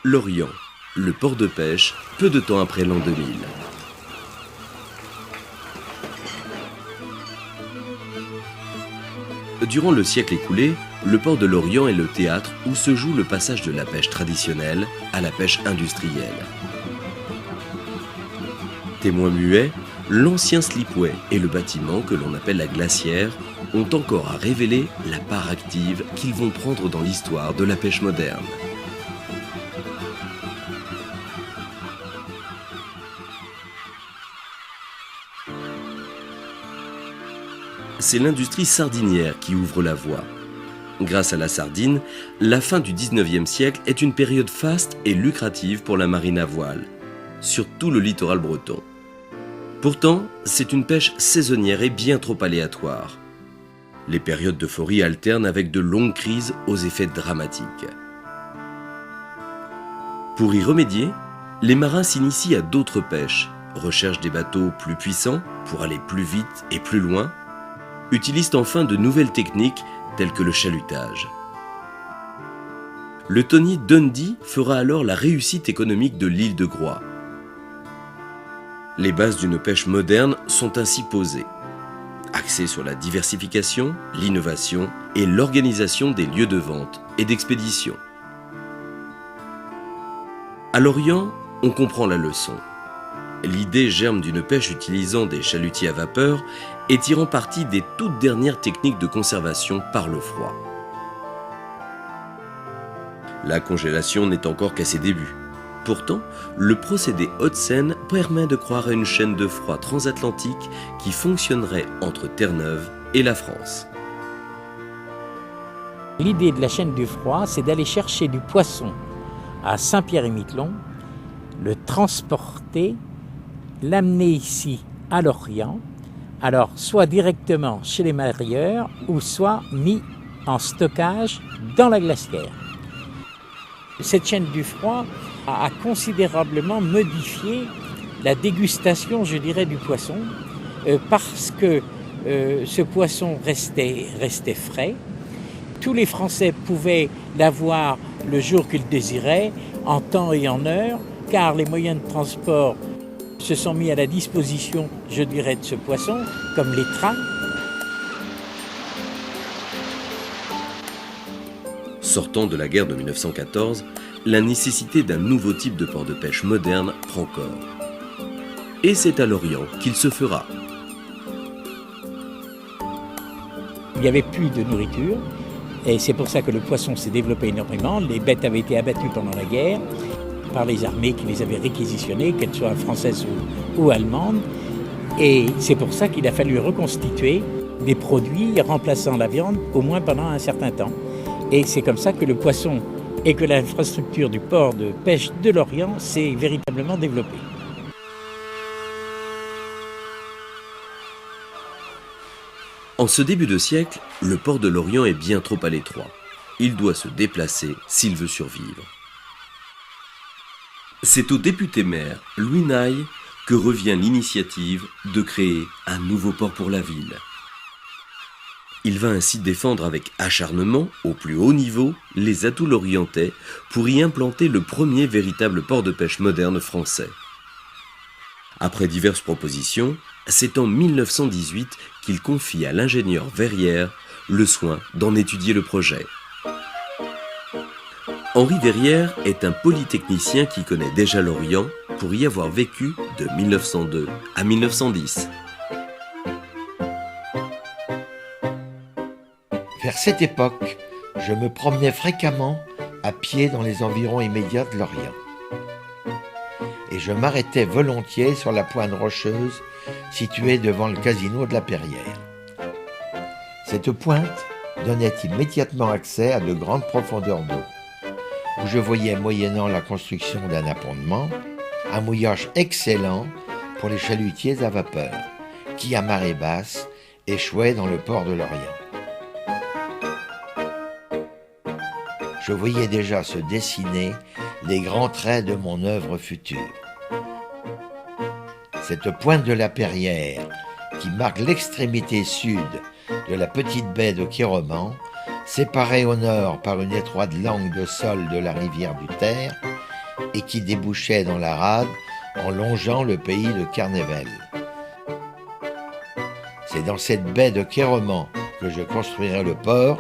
Lorient, le port de pêche, peu de temps après l'an 2000. Durant le siècle écoulé, le port de Lorient est le théâtre où se joue le passage de la pêche traditionnelle à la pêche industrielle. Témoins muets, l'ancien slipway et le bâtiment que l'on appelle la glacière ont encore à révéler la part active qu'ils vont prendre dans l'histoire de la pêche moderne. C'est l'industrie sardinière qui ouvre la voie. Grâce à la sardine, la fin du 19e siècle est une période faste et lucrative pour la marine à voile, sur tout le littoral breton. Pourtant, c'est une pêche saisonnière et bien trop aléatoire. Les périodes d'euphorie alternent avec de longues crises aux effets dramatiques. Pour y remédier, les marins s'initient à d'autres pêches, recherchent des bateaux plus puissants pour aller plus vite et plus loin, utilisent enfin de nouvelles techniques telles que le chalutage. Le Tony Dundee fera alors la réussite économique de l'île de Groix. Les bases d'une pêche moderne sont ainsi posées, axées sur la diversification, l'innovation et l'organisation des lieux de vente et d'expédition. À Lorient, on comprend la leçon. L'idée germe d'une pêche utilisant des chalutiers à vapeur et tirant parti des toutes dernières techniques de conservation par le froid. La congélation n'est encore qu'à ses débuts. Pourtant, le procédé Hodsen permet de croire à une chaîne de froid transatlantique qui fonctionnerait entre Terre-Neuve et la France. L'idée de la chaîne du froid, c'est d'aller chercher du poisson à Saint-Pierre-et-Miquelon, le transporter, l'amener ici à Lorient, alors soit directement chez les mareyeurs ou soit mis en stockage dans la glacière. Cette chaîne du froid a considérablement modifié la dégustation, je dirais, du poisson, parce que ce poisson restait frais. Tous les Français pouvaient l'avoir le jour qu'ils désiraient, en temps et en heure, car les moyens de transport se sont mis à la disposition, je dirais, de ce poisson, comme les trains. Sortant de la guerre de 1914, la nécessité d'un nouveau type de port de pêche moderne prend corps. Et c'est à Lorient qu'il se fera. Il n'y avait plus de nourriture, et c'est pour ça que le poisson s'est développé énormément. Les bêtes avaient été abattues pendant la guerre par les armées qui les avaient réquisitionnées, qu'elles soient françaises ou allemandes. Et c'est pour ça qu'il a fallu reconstituer des produits remplaçant la viande, au moins pendant un certain temps. Et c'est comme ça que le poisson et que l'infrastructure du port de pêche de Lorient s'est véritablement développée. En ce début de siècle, le port de Lorient est bien trop à l'étroit. Il doit se déplacer s'il veut survivre. C'est au député maire Louis Naille que revient l'initiative de créer un nouveau port pour la ville. Il va ainsi défendre avec acharnement, au plus haut niveau, les atouts lorientais pour y implanter le premier véritable port de pêche moderne français. Après diverses propositions, c'est en 1918 qu'il confie à l'ingénieur Verrière le soin d'en étudier le projet. Henri Verrière est un polytechnicien qui connaît déjà Lorient pour y avoir vécu de 1902 à 1910. Vers cette époque, je me promenais fréquemment à pied dans les environs immédiats de Lorient. Et je m'arrêtais volontiers sur la pointe rocheuse située devant le casino de la Perrière. Cette pointe donnait immédiatement accès à de grandes profondeurs d'eau, où je voyais, moyennant la construction d'un appontement, un mouillage excellent pour les chalutiers à vapeur, qui, à marée basse, échouaient dans le port de Lorient. Je voyais déjà se dessiner les grands traits de mon œuvre future. Cette pointe de la Perrière, qui marque l'extrémité sud de la petite baie de Quiroman, séparée au nord par une étroite langue de sol de la rivière du Ter, et qui débouchait dans la rade en longeant le pays de Carnével. C'est dans cette baie de Quéromans que je construirai le port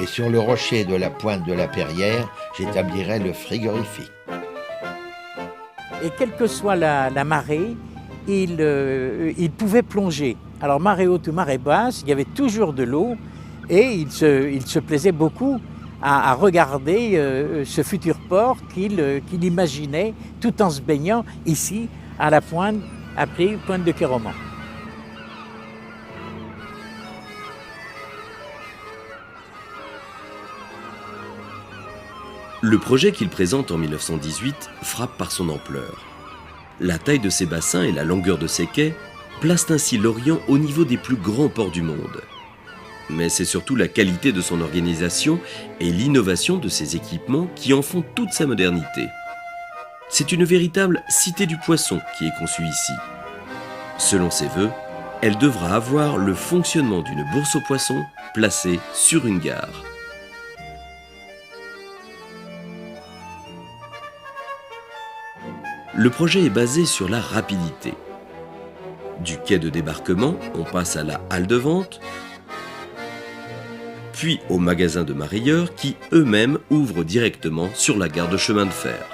et sur le rocher de la pointe de la Perrière, j'établirai le frigorifique. Et quelle que soit la marée, il pouvait plonger. Alors marée haute ou marée basse, il y avait toujours de l'eau et il se plaisait beaucoup à regarder ce futur port qu'il imaginait tout en se baignant ici à la pointe appelée pointe de Quéromans. Le projet qu'il présente en 1918 frappe par son ampleur. La taille de ses bassins et la longueur de ses quais placent ainsi l'Orient au niveau des plus grands ports du monde. Mais c'est surtout la qualité de son organisation et l'innovation de ses équipements qui en font toute sa modernité. C'est une véritable cité du poisson qui est conçue ici. Selon ses vœux, elle devra avoir le fonctionnement d'une bourse aux poissons placée sur une gare. Le projet est basé sur la rapidité. Du quai de débarquement, on passe à la halle de vente, puis aux magasins de mareyeurs qui eux-mêmes ouvrent directement sur la gare de chemin de fer.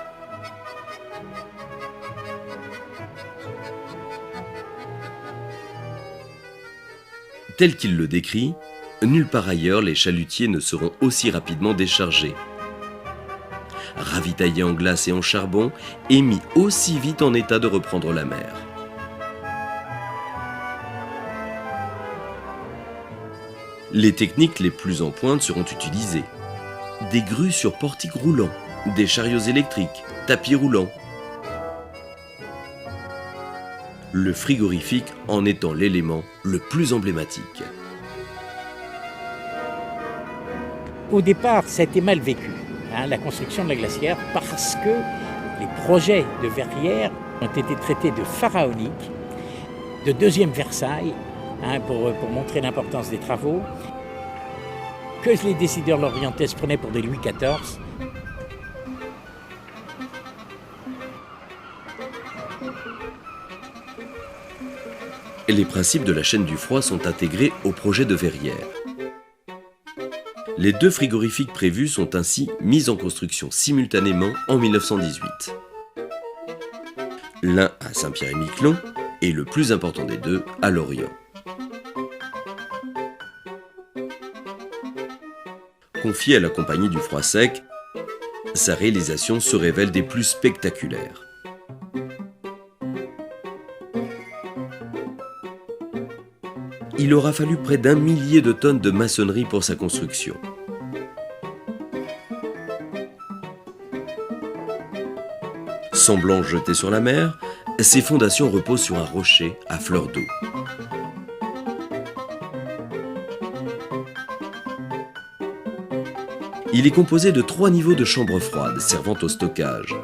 Tel qu'il le décrit, nulle part ailleurs les chalutiers ne seront aussi rapidement déchargés, ravitaillés en glace et en charbon et mis aussi vite en état de reprendre la mer. Les techniques les plus en pointe seront utilisées. Des grues sur portiques roulants, des chariots électriques, tapis roulants. Le frigorifique en étant l'élément le plus emblématique. Au départ, ça a été mal vécu, la construction de la glacière, parce que les projets de Verrières ont été traités de pharaoniques, de deuxième Versailles, pour montrer l'importance des travaux, que les décideurs lorientais se prenaient pour des Louis XIV. Les principes de la chaîne du froid sont intégrés au projet de Verrières. Les deux frigorifiques prévus sont ainsi mis en construction simultanément en 1918. L'un à Saint-Pierre-et-Miquelon et le plus important des deux à Lorient. Confié à la Compagnie du Froid Sec, sa réalisation se révèle des plus spectaculaires. Il aura fallu près d'1 millier de tonnes de maçonnerie pour sa construction. Semblant jeté sur la mer, ses fondations reposent sur un rocher à fleur d'eau. Il est composé de 3 niveaux de chambres froides servant au stockage.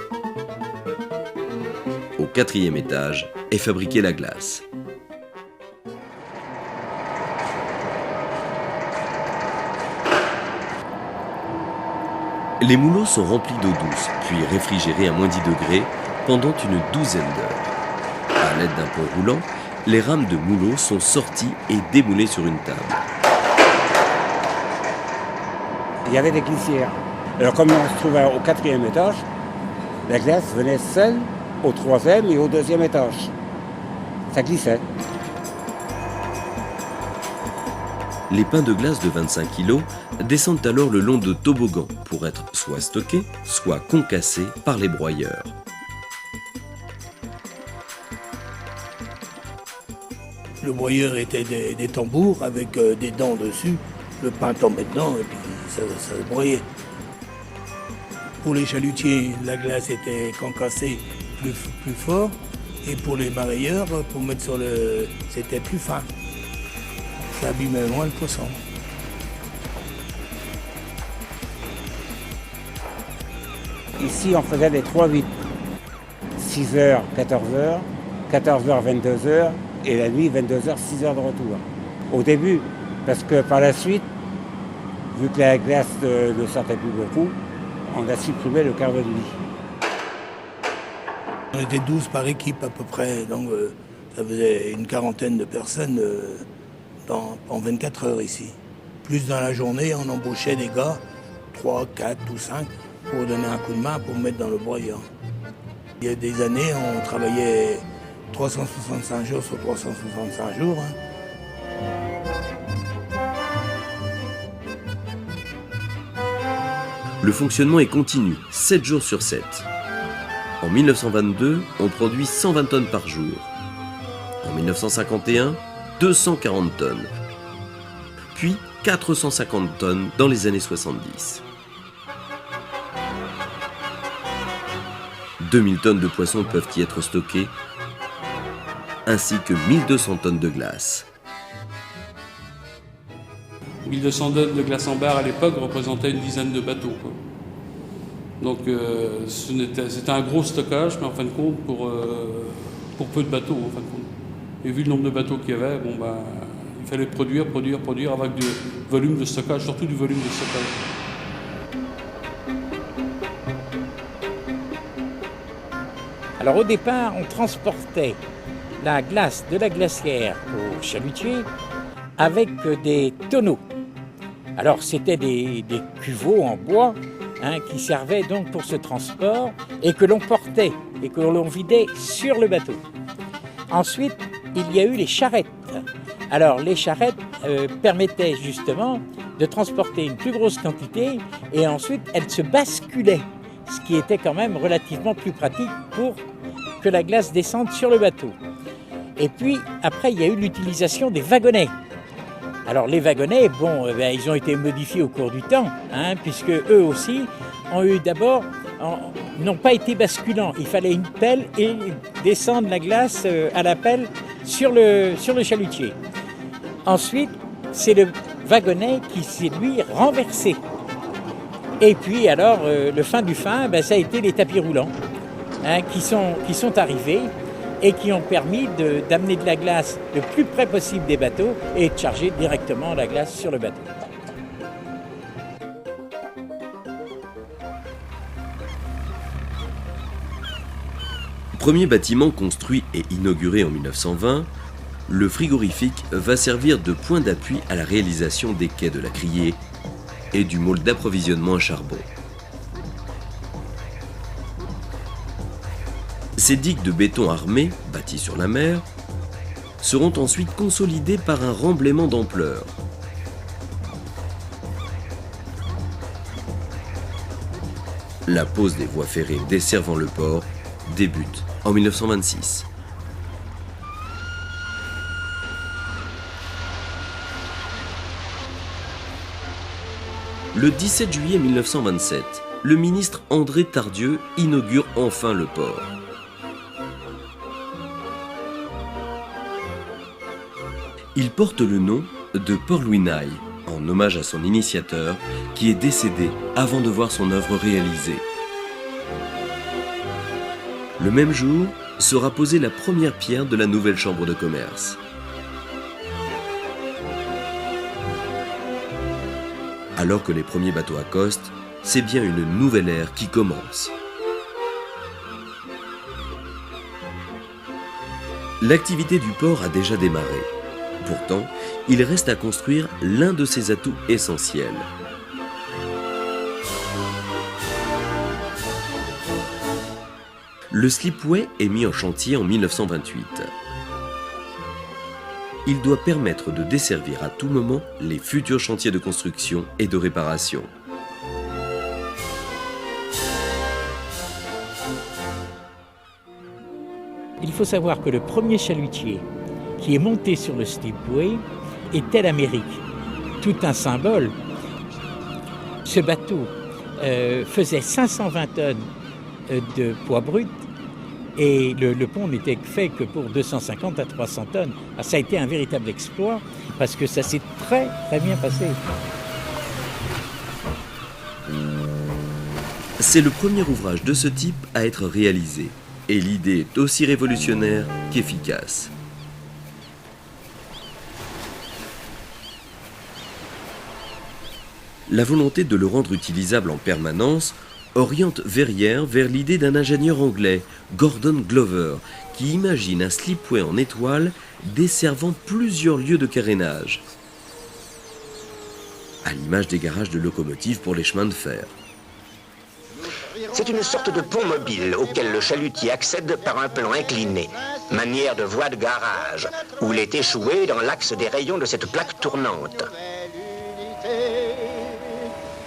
Au 4e étage est fabriquée la glace. Les moulots sont remplis d'eau douce, puis réfrigérés à moins 10 degrés pendant une douzaine d'heures. À l'aide d'un pont roulant, les rames de moulots sont sorties et démoulées sur une table. Il y avait des glissières. Alors comme on se trouvait au 4e étage, la glace venait seule au 3e et au 2e étage. Ça glissait. Les pains de glace de 25 kg descendent alors le long de toboggans pour être soit stockés, soit concassés par les broyeurs. Le broyeur était des tambours avec des dents dessus. Le pain tombait dedans et puis ça se broyait. Pour les chalutiers, la glace était concassée plus fort. Et pour les mareyeurs, pour mettre sur le... c'était plus fin. Ça abîmait moins le poisson. Ici, on faisait les 3-8. 6h, 14h, 14h, 22h, et la nuit, 22h, 6h de retour. Au début, parce que par la suite, vu que la glace ne sortait plus beaucoup, on a supprimé le quart de nuit. On était 12 par équipe à peu près, donc ça faisait une quarantaine de personnes en 24 heures ici. Plus dans la journée, on embauchait des gars, 3, 4 ou 5, pour donner un coup de main, pour mettre dans le broyeur. Il y a des années, on travaillait 365 jours sur 365 jours. Le fonctionnement est continu, 7 jours sur 7. En 1922, on produit 120 tonnes par jour. En 1951, 240 tonnes. Puis 450 tonnes dans les années 70. 2000 tonnes de poissons peuvent y être stockées, ainsi que 1200 tonnes de glace. 1200 tonnes de glace en barre à l'époque représentaient une dizaine de bateaux, quoi. Donc c'était un gros stockage, mais en fin de compte, pour peu de bateaux, en fin de compte. Et vu le nombre de bateaux qu'il y avait, il fallait produire avec du volume de stockage, surtout du volume de stockage. Alors au départ, on transportait la glace de la glacière au chalutier avec des tonneaux. Alors c'était des cuveaux en bois qui servaient donc pour ce transport et que l'on portait et que l'on vidait sur le bateau. Ensuite, il y a eu les charrettes. Alors les charrettes permettaient justement de transporter une plus grosse quantité et ensuite elles se basculaient, ce qui était quand même relativement plus pratique pour que la glace descende sur le bateau. Et puis après, il y a eu l'utilisation des wagonnets. Alors les wagonnets, ils ont été modifiés au cours du temps, puisque eux aussi ont eu d'abord, n'ont pas été basculants. Il fallait une pelle et descendre la glace à la pelle sur le chalutier. Ensuite, c'est le wagonnet qui s'est lui renversé. Et puis alors, le fin du fin, ça a été les tapis roulants qui sont arrivés et qui ont permis d'amener de la glace le plus près possible des bateaux et de charger directement la glace sur le bateau. Premier bâtiment construit et inauguré en 1920, le frigorifique va servir de point d'appui à la réalisation des quais de la Criée et du môle d'approvisionnement à charbon. Ces digues de béton armé, bâties sur la mer, seront ensuite consolidées par un remblaiement d'ampleur. La pose des voies ferrées desservant le port débute en 1926. Le 17 juillet 1927, le ministre André Tardieu inaugure enfin le port. Il porte le nom de Port Louis Naille, en hommage à son initiateur, qui est décédé avant de voir son œuvre réalisée. Le même jour sera posée la première pierre de la nouvelle chambre de commerce. Alors que les premiers bateaux accostent, c'est bien une nouvelle ère qui commence. L'activité du port a déjà démarré. Pourtant, il reste à construire l'un de ses atouts essentiels. Le slipway est mis en chantier en 1928. Il doit permettre de desservir à tout moment les futurs chantiers de construction et de réparation. Il faut savoir que le premier chalutier qui est monté sur le slipway était l'Amérique. Tout un symbole. Ce bateau faisait 520 tonnes de poids brut et le pont n'était fait que pour 250 à 300 tonnes. Alors, ça a été un véritable exploit parce que ça s'est très très bien passé. C'est le premier ouvrage de ce type à être réalisé et l'idée est aussi révolutionnaire qu'efficace. La volonté de le rendre utilisable en permanence oriente Verrières vers l'idée d'un ingénieur anglais, Gordon Glover, qui imagine un slipway en étoile desservant plusieurs lieux de carénage, à l'image des garages de locomotives pour les chemins de fer. C'est une sorte de pont mobile auquel le chalutier accède par un plan incliné, manière de voie de garage, où il est échoué dans l'axe des rayons de cette plaque tournante.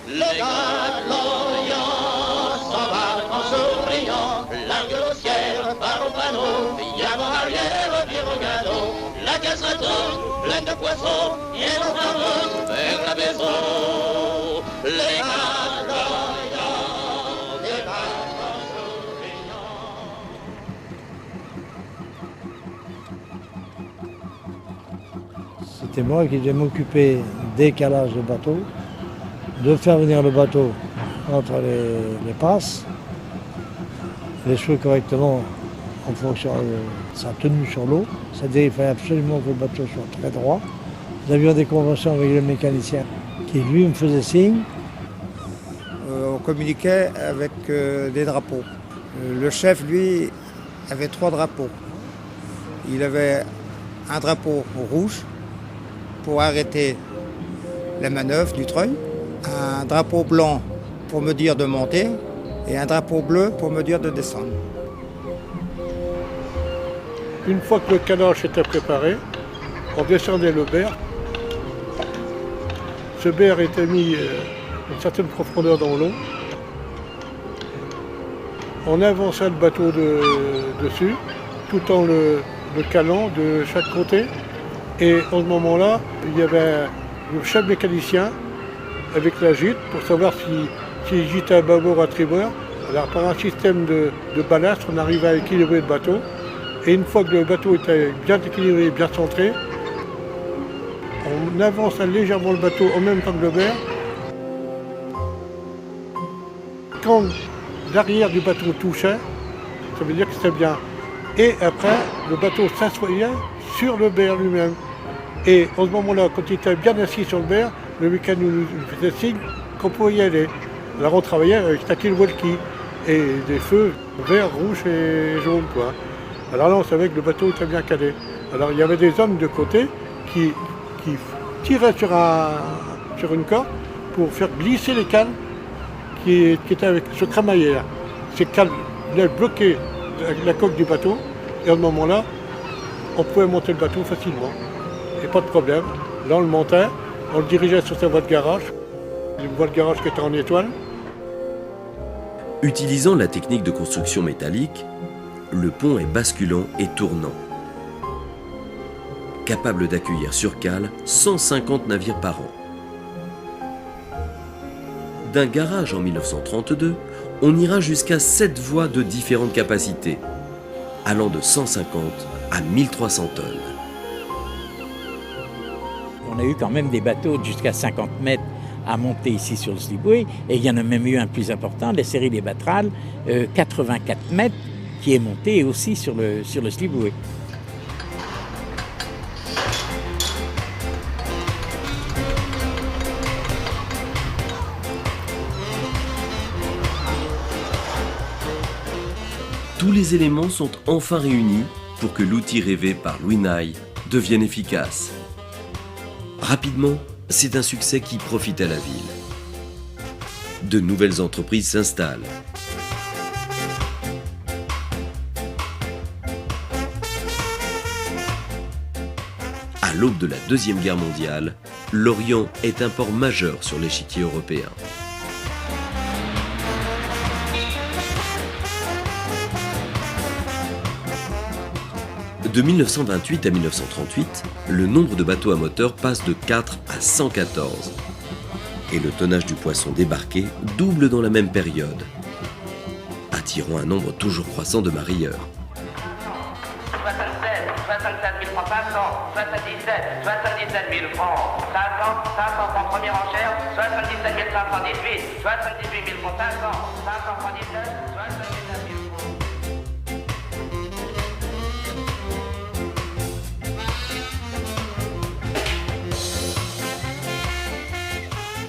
Les gars de l'Orient s'embarquent en souriant, largue au ciel, part au panneau, avant arrière, vire au galop, la caisse retourne, pleine de poissons, et l'on s'en vers la maison. Les gars de l'Orient débarquent en souriant. C'était moi qui devais m'occuper des calages de bateaux, de faire venir le bateau entre les passes, l'échouer correctement en fonction de sa tenue sur l'eau. C'est-à-dire qu'il fallait absolument que le bateau soit très droit. Nous avions des conventions avec le mécanicien qui, lui, me faisait signe. On communiquait avec des drapeaux. Le chef, lui, avait 3 drapeaux. Il avait un drapeau rouge pour arrêter la manœuvre du treuil, un drapeau blanc pour me dire de monter et un drapeau bleu pour me dire de descendre. Une fois que le calage était préparé, on descendait le berre. Ce berre était mis à une certaine profondeur dans l'eau. On avançait le bateau dessus, tout en le calant de chaque côté. Et en ce moment-là, il y avait le chef mécanicien avec la gîte pour savoir si gîte à bâbord ou à tribord. Alors par un système de ballast, on arrivait à équilibrer le bateau. Et une fois que le bateau était bien équilibré, bien centré, on avançait légèrement le bateau en même temps que le berre. Quand l'arrière du bateau touchait, ça veut dire que c'était bien. Et après, le bateau s'assoyait sur le berre lui-même. Et en ce moment-là, quand il était bien assis sur le berre, le mécanicien nous faisait signe qu'on pouvait y aller. Alors on travaillait avec Takil Walkie et des feux verts, rouges et jaunes, quoi. Alors là, on savait que le bateau était bien calé. Alors il y avait des hommes de côté qui tiraient sur une corde pour faire glisser les cales qui étaient avec ce crémaillé là. Ces cales venaient bloquer la coque du bateau et à ce moment-là, on pouvait monter le bateau facilement. Et pas de problème. Là, on le montait, on le dirigeait sur sa voie de garage, une voie de garage qui était en étoile. Utilisant la technique de construction métallique, le pont est basculant et tournant. Capable d'accueillir sur cale 150 navires par an. D'un garage en 1932, on ira jusqu'à 7 voies de différentes capacités, allant de 150 à 1300 tonnes. On a eu quand même des bateaux jusqu'à 50 mètres à monter ici sur le slipway, et il y en a même eu un plus important, la série des Batrales, 84 mètres, qui est monté aussi sur le slipway. Tous les éléments sont enfin réunis pour que l'outil rêvé par Louis Nail devienne efficace. Rapidement, c'est un succès qui profite à la ville. De nouvelles entreprises s'installent. À l'aube de la Deuxième Guerre mondiale, l'Orient est un port majeur sur l'échiquier européen. De 1928 à 1938, le nombre de bateaux à moteur passe de 4 à 114. Et le tonnage du poisson débarqué double dans la même période, attirant un nombre toujours croissant de marieurs. 67 000 francs 500, 77 000 francs 500 francs première enchère, 77 518, 78 000 francs 500, 500 francs 19, 77 000 francs.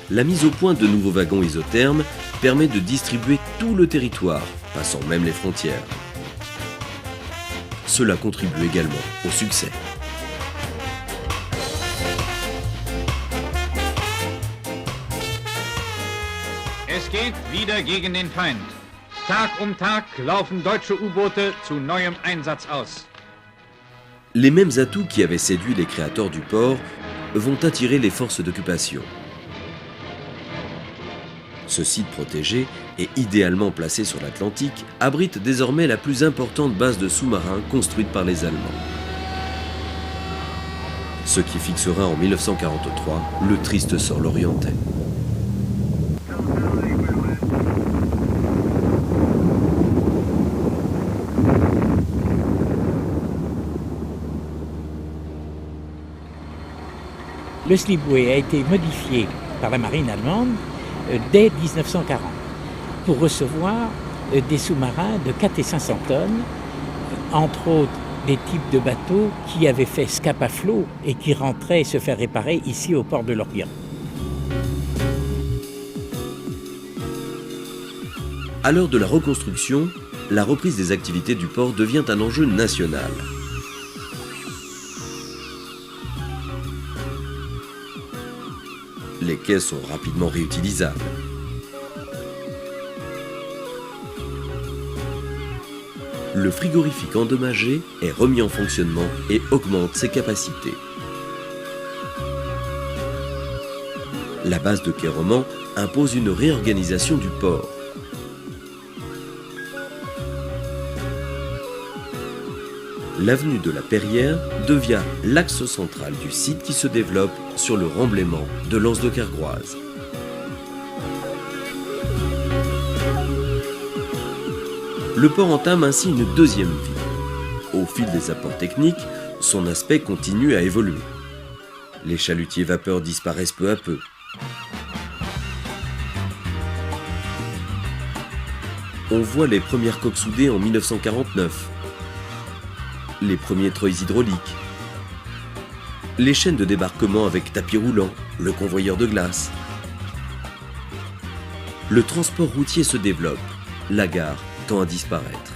La mise au point de nouveaux wagons isothermes permet de distribuer tout le territoire, passant même les frontières. Cela contribue également au succès. Es geht wieder gegen den Feind. Tag Tag laufen deutsche U-Boote zu neuem Einsatz aus. Les mêmes atouts qui avaient séduit les créateurs du port vont attirer les forces d'occupation. Ce site protégé et idéalement placé sur l'Atlantique abrite désormais la plus importante base de sous-marins construite par les Allemands. Ce qui fixera en 1943 le triste sort l'orientais. Le slipway a été modifié par la marine allemande dès 1940 pour recevoir des sous-marins de 4 et 500 tonnes, entre autres des types de bateaux qui avaient fait Scapa à flot et qui rentraient se faire réparer ici au port de Lorient. À l'heure de la reconstruction, la reprise des activités du port devient un enjeu national. Les quais sont rapidement réutilisables. Le frigorifique endommagé est remis en fonctionnement et augmente ses capacités. La base de quai roman impose une réorganisation du port. L'avenue de la Perrière devient l'axe central du site qui se développe sur le remblaiement de l'anse de Kergrouaz. Le port entame ainsi une deuxième vie. Au fil des apports techniques, son aspect continue à évoluer. Les chalutiers vapeur disparaissent peu à peu. On voit les premières coques soudées en 1949. Les premiers treuils hydrauliques, les chaînes de débarquement avec tapis roulant, le convoyeur de glace. Le transport routier se développe, la gare tend à disparaître.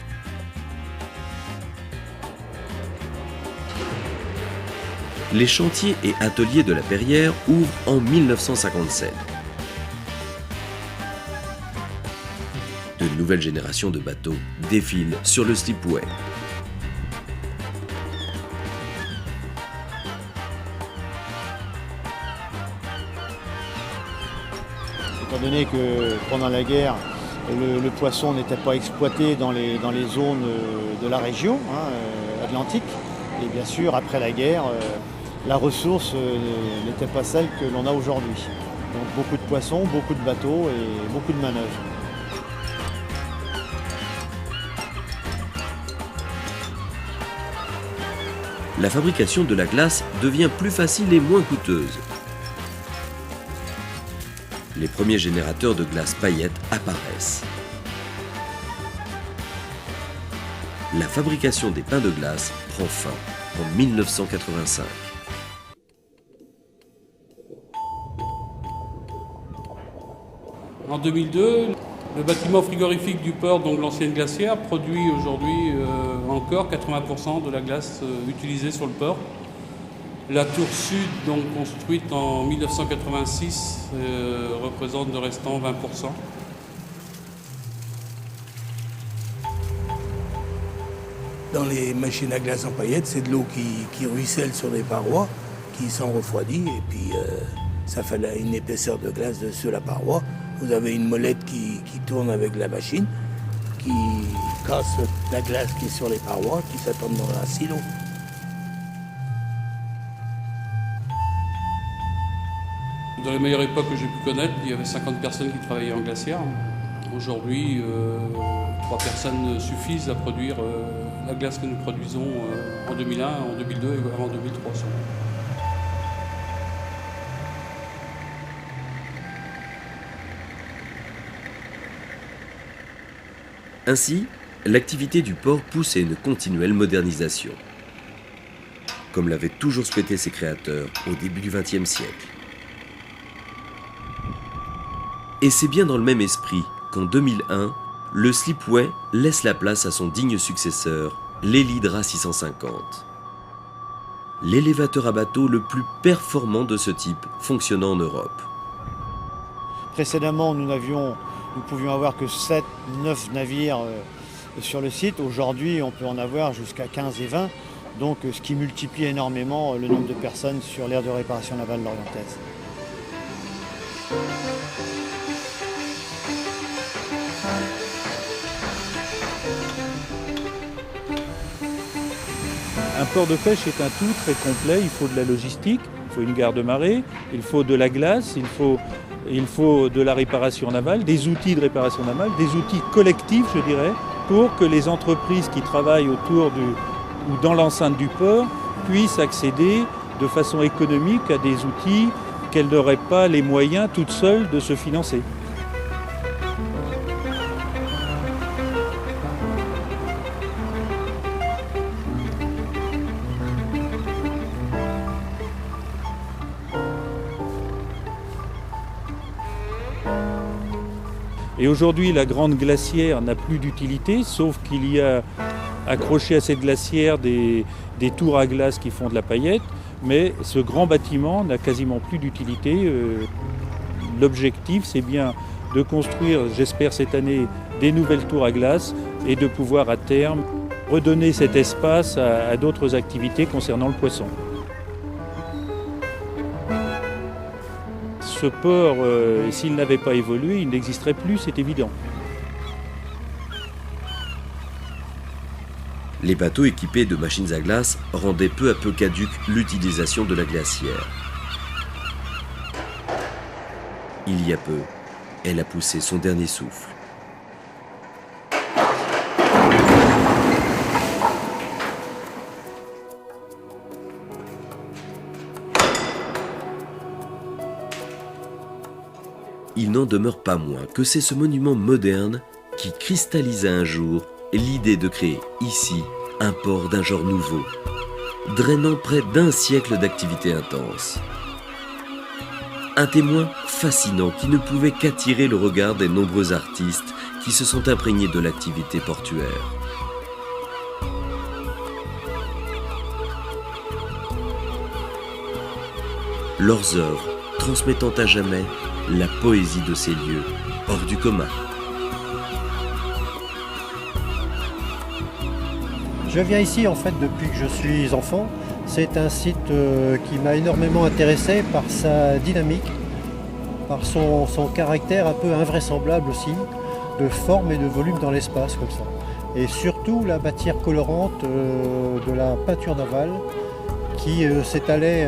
Les chantiers et ateliers de la Perrière ouvrent en 1957. De nouvelles générations de bateaux défilent sur le slipway. Étant donné que pendant la guerre, le poisson n'était pas exploité dans les zones de la région atlantique, et bien sûr, après la guerre, la ressource n'était pas celle que l'on a aujourd'hui. Donc beaucoup de poissons, beaucoup de bateaux et beaucoup de manœuvres. La fabrication de la glace devient plus facile et moins coûteuse. Les premiers générateurs de glace paillettes apparaissent. La fabrication des pains de glace prend fin en 1985. En 2002, le bâtiment frigorifique du port, donc l'ancienne glacière, produit aujourd'hui encore 80% de la glace utilisée sur le port. La tour sud, donc construite en 1986, représente le restant 20%. Dans les machines à glace en paillettes, c'est de l'eau qui ruisselle sur les parois, qui s'en refroidit, et puis ça fait une épaisseur de glace dessus la paroi. Vous avez une molette qui tourne avec la machine, qui casse la glace qui est sur les parois, qui s'attend dans un silo. Dans les meilleures époques que j'ai pu connaître, il y avait 50 personnes qui travaillaient en glacière. Aujourd'hui, 3 personnes suffisent à produire la glace que nous produisons en 2001, en 2002 et en 2003. Ainsi, l'activité du port pousse à une continuelle modernisation, comme l'avaient toujours souhaité ses créateurs au début du XXe siècle. Et c'est bien dans le même esprit qu'en 2001, le Slipway laisse la place à son digne successeur, l'Elydra 650. L'élévateur à bateau le plus performant de ce type fonctionnant en Europe. Précédemment, nous pouvions avoir que 7-9 navires sur le site. Aujourd'hui, on peut en avoir jusqu'à 15 et 20, donc ce qui multiplie énormément le nombre de personnes sur l'aire de réparation navale lorientaise. Un port de pêche est un tout très complet, il faut de la logistique, il faut une garde-marée, il faut de la glace, il faut de la réparation navale, des outils de réparation navale, des outils collectifs, je dirais, pour que les entreprises qui travaillent autour ou dans l'enceinte du port puissent accéder de façon économique à des outils qu'elles n'auraient pas les moyens toutes seules de se financer. Et aujourd'hui, la grande glacière n'a plus d'utilité, sauf qu'il y a accroché à cette glacière des tours à glace qui font de la paillette, mais ce grand bâtiment n'a quasiment plus d'utilité. L'objectif, c'est bien de construire, j'espère cette année, des nouvelles tours à glace et de pouvoir à terme redonner cet espace à d'autres activités concernant le poisson. Ce port, s'il n'avait pas évolué, il n'existerait plus, c'est évident. Les bateaux équipés de machines à glace rendaient peu à peu caduque l'utilisation de la glacière. Il y a peu, elle a poussé son dernier souffle. Il n'en demeure pas moins que c'est ce monument moderne qui cristallisa un jour l'idée de créer ici un port d'un genre nouveau, drainant près d'un siècle d'activité intense. Un témoin fascinant qui ne pouvait qu'attirer le regard des nombreux artistes qui se sont imprégnés de l'activité portuaire. Leurs œuvres transmettant à jamais la poésie de ces lieux hors du commun. Je viens ici en fait depuis que je suis enfant. C'est un site qui m'a énormément intéressé par sa dynamique, par son caractère un peu invraisemblable aussi, de forme et de volume dans l'espace comme ça. Et surtout la matière colorante de la peinture navale qui s'étalait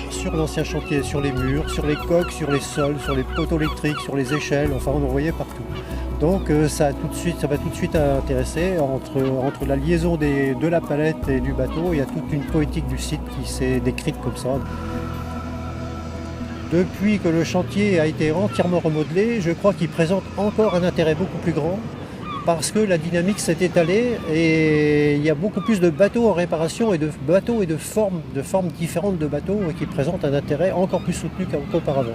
sur l'ancien chantier, sur les murs, sur les coques, sur les sols, sur les poteaux électriques, sur les échelles, enfin on en voyait partout. Donc ça m'a tout de suite intéressé. Entre la liaison de la palette et du bateau, il y a toute une poétique du site qui s'est décrite comme ça. Depuis que le chantier a été entièrement remodelé, je crois qu'il présente encore un intérêt beaucoup plus grand parce que la dynamique s'est étalée et il y a beaucoup plus de bateaux en réparation et de bateaux et de formes différentes de bateaux qui présentent un intérêt encore plus soutenu qu'auparavant.